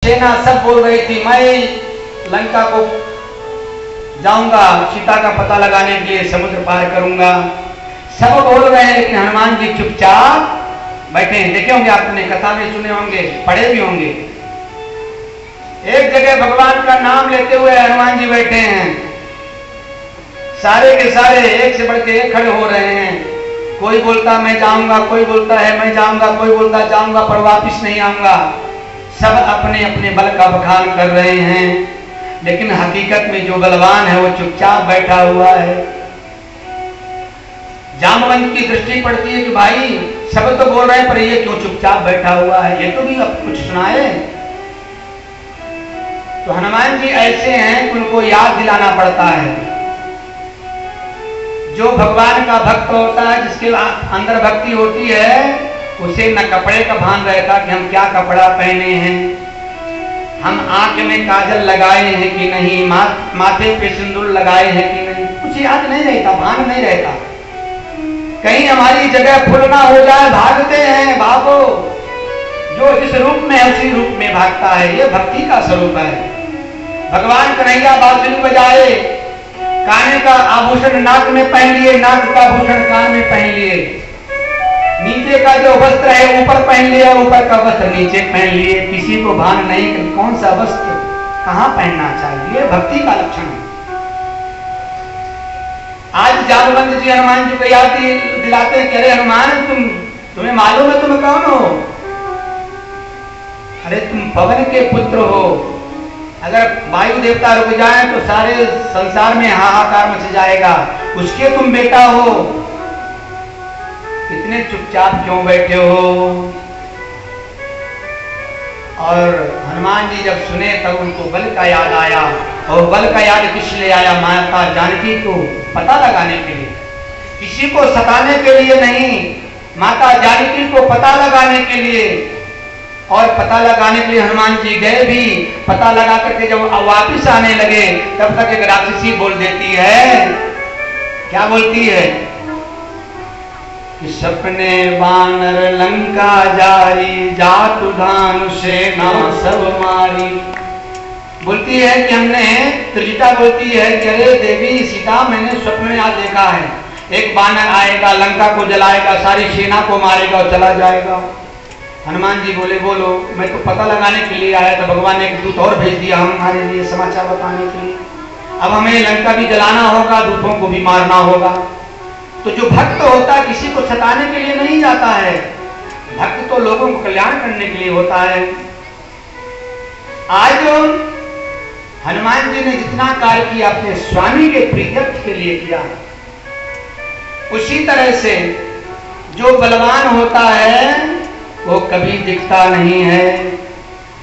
सेना सब बोल रही थी मैं लंका को जाऊंगा, सीता का पता लगाने के लिए समुद्र पार करूंगा, सब बोल रहे हैं, लेकिन हनुमान जी चुपचाप बैठे हैं। देखे होंगे आपने, कथा में सुने होंगे, पढ़े भी होंगे। एक जगह भगवान का नाम लेते हुए हनुमान जी बैठे हैं, सारे के सारे एक से बढ़ के एक खड़े हो रहे हैं। कोई बोलता मैं जाऊंगा, कोई बोलता है मैं जाऊंगा, कोई बोलता जाऊंगा पर वापिस नहीं आऊंगा। सब अपने अपने बल का बखान कर रहे हैं, लेकिन हकीकत में जो बलवान है वो चुपचाप बैठा हुआ है। जामवंत की दृष्टि पड़ती है कि भाई सब तो बोल रहे हैं पर ये क्यों चुपचाप बैठा हुआ है, ये तो भी अब कुछ सुनाए। तो हनुमान जी ऐसे हैं कि उनको याद दिलाना पड़ता है। जो भगवान का भक्त होता है, जिसके अंदर भक्ति होती है, उसे न कपड़े का भान रहता कि हम क्या कपड़ा पहने हैं, हम आंख में काजल लगाए हैं कि नहीं, माथे पे सिंदूर लगाए हैं कि नहीं, कुछ याद नहीं रहता, भान नहीं रहता। कहीं हमारी जगह फुल ना हो जाए, भागते हैं, भागो। जो जिस रूप में है उसी रूप में भागता है, ये भक्ति का स्वरूप है। भगवान कन्हैया बांसुरी बजाए, कान का आभूषण नाक में पहन लिए, नाक का आभूषण कान में पहन लिए, नीचे का जो वस्त्र है ऊपर पहन लिया, ऊपर का वस्त्र नीचे पहन लिए, किसी को भान नहीं कि कौन सा वस्त्र कहां पहनना चाहिए। भक्ति का लक्षण है। आज जामवंत जी हनुमान जी को याद दिलाते हैं कि अरे हनुमान तुम्हें मालूम है तुम कौन हो? अरे तुम पवन के पुत्र हो। अगर वायु देवता रुक जाए तो सारे संसार में हाहाकार मच जाएगा, उसके तुम बेटा हो, इतने चुपचाप क्यों बैठे हो? और हनुमान जी जब सुने तब उनको बल का याद आया, और बल का याद किस लिए आया? माता जानकी को पता लगाने के लिए, किसी को सताने के लिए नहीं, माता जानकी को पता लगाने के लिए। और पता लगाने के लिए हनुमान जी गए भी, पता लगा करके जब वापिस आने लगे तब तक एक राक्षसी बोल देती है, क्या बोलती है कि सपने वानर लंका जारी, जातु धानु सेना सब मारी। बोलती है कि हमने, त्रिजटा बोलती है कि अरे देवी सीता मैंने स्वप्न में आज देखा है, एक बानर आएगा, लंका को जलाएगा, सारी सेना को मारेगा और चला जाएगा। हनुमान जी बोले बोलो, मैं तो पता लगाने के लिए आया था, भगवान ने एक दूत और भेज दिया हमारे लिए समाचार बताने के लिए। अब हमें लंका भी जलाना होगा, दूतों को भी मारना होगा। तो जो भक्त होता है किसी को सताने के लिए नहीं जाता है, भक्त तो लोगों को कल्याण करने के लिए होता है। आज हनुमान जी ने जितना कार्य किया अपने स्वामी के प्रीत्यर्थ के लिए किया, उसी तरह से जो बलवान होता है वो कभी दिखता नहीं है।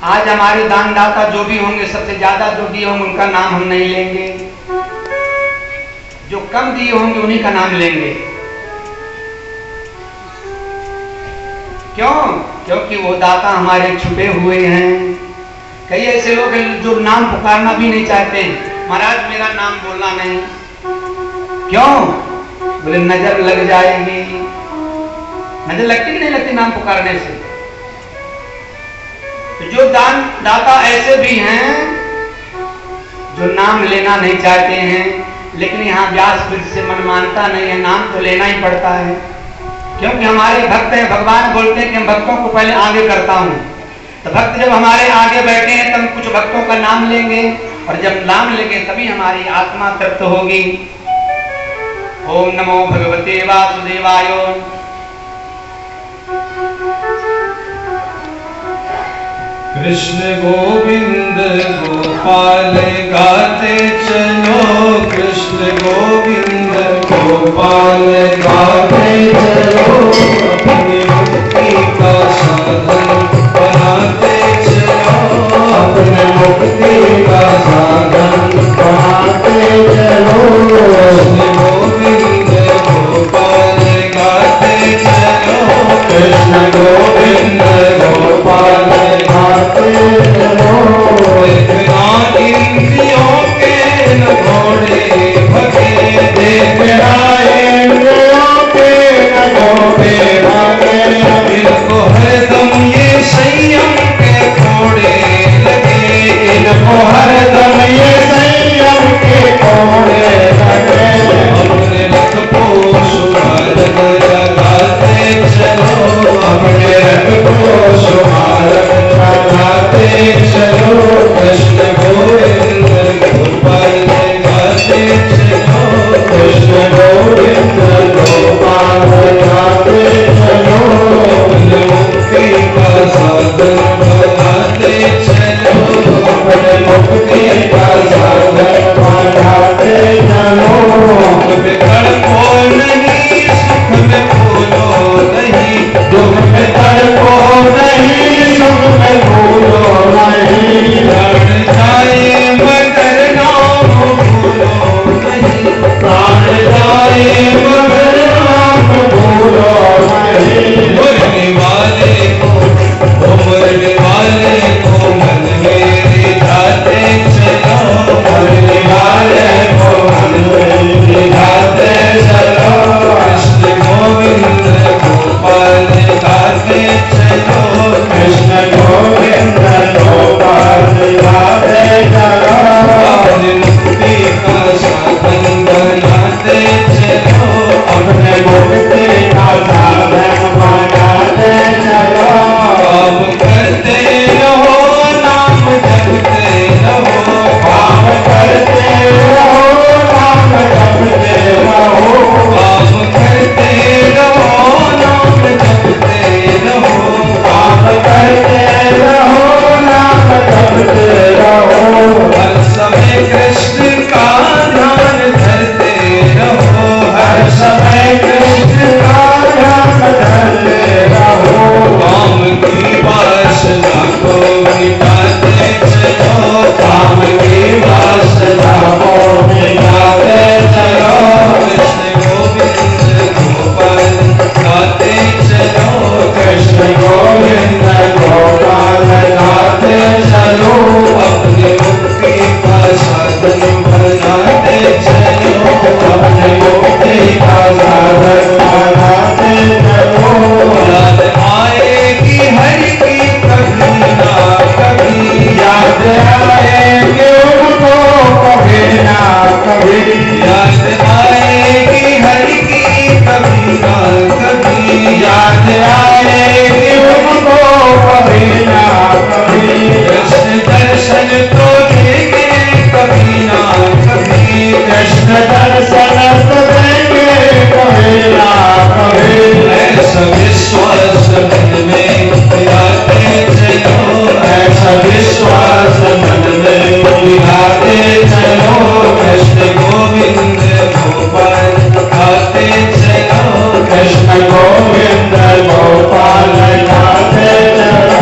आज हमारे दानदाता जो भी होंगे, सबसे ज्यादा जो दिए होंगे उनका नाम हम नहीं लेंगे, जो कम दिए होंगे उन्हीं का नाम लेंगे। क्यों? क्योंकि वो दाता हमारे छुपे हुए हैं। कई ऐसे लोग हैं जो नाम पुकारना भी नहीं चाहते, महाराज मेरा नाम बोलना नहीं। क्यों? बोले नजर लग जाएगी। नजर लगती कि नहीं लगती नाम पुकारने से? तो जो दान दाता ऐसे भी हैं जो नाम लेना नहीं चाहते हैं, लेकिन यहाँ व्यास वृक्ष से मन मानता नहीं है, नाम तो लेना ही पड़ता है। क्योंकि हमारे भक्त हैं, भगवान बोलते हैं कि मैं भक्तों को पहले आगे करता हूँ। तो भक्त जब हमारे आगे बैठे हैं तब कुछ भक्तों का नाम लेंगे, और जब नाम लेंगे तभी हमारी आत्मा तृप्त होगी। ओम नमो भगवते वासुदेवाय। कृष्ण गोविंद गोपाल गाते चलो, कृष्ण गोविंद गोपाल गाते चलो, अपनी मुक्ति का साधन बनाते चलो, अपने मुक्ति का साधन बनाते चलो। कृष्ण गोविंद गोपाल गाते चलो, कृष्ण गोविंद गोपाल इंद्रियों के न घोड़े भगे, देखना इंद्रियों के न घोड़े भगे, गाते चलो कृष्ण गोविंद गोपाल गाते चलो कृष्ण गोविंद गोपाल गाते चलो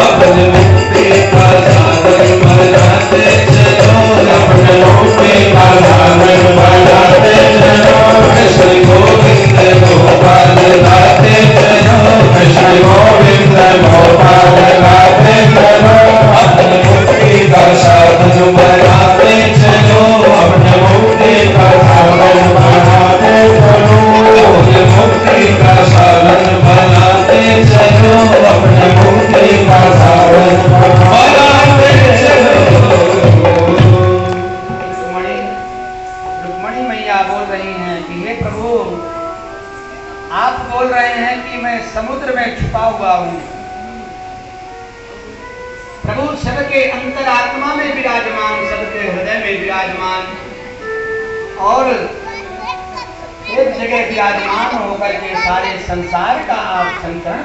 अपने मुक्ति का साधन बनाते चलो अपने मुक्ति का साधन बनाते चलो कृष्ण गोविंद गोपाल गाते चलो कृष्ण गोविंद गोपाल गाते चलो अपने मुक्ति का साधन बनाते चलो अपने मुक्ति का साधन बनाते चलो अपने मुक्ति का साधन बनाते चलो अपने मुक्ति का साधन बनाते चलो। रुक्मणी मैया बोल रही हैं कि हे प्रभु, आप बोल रहे हैं कि मैं समुद्र में छुपा हुआ हूं। प्रभु सबके अंतरात्मा में विराजमान, सबके हृदय में विराजमान और एक जगह विराजमान होकर के सारे संसार का आप संकरण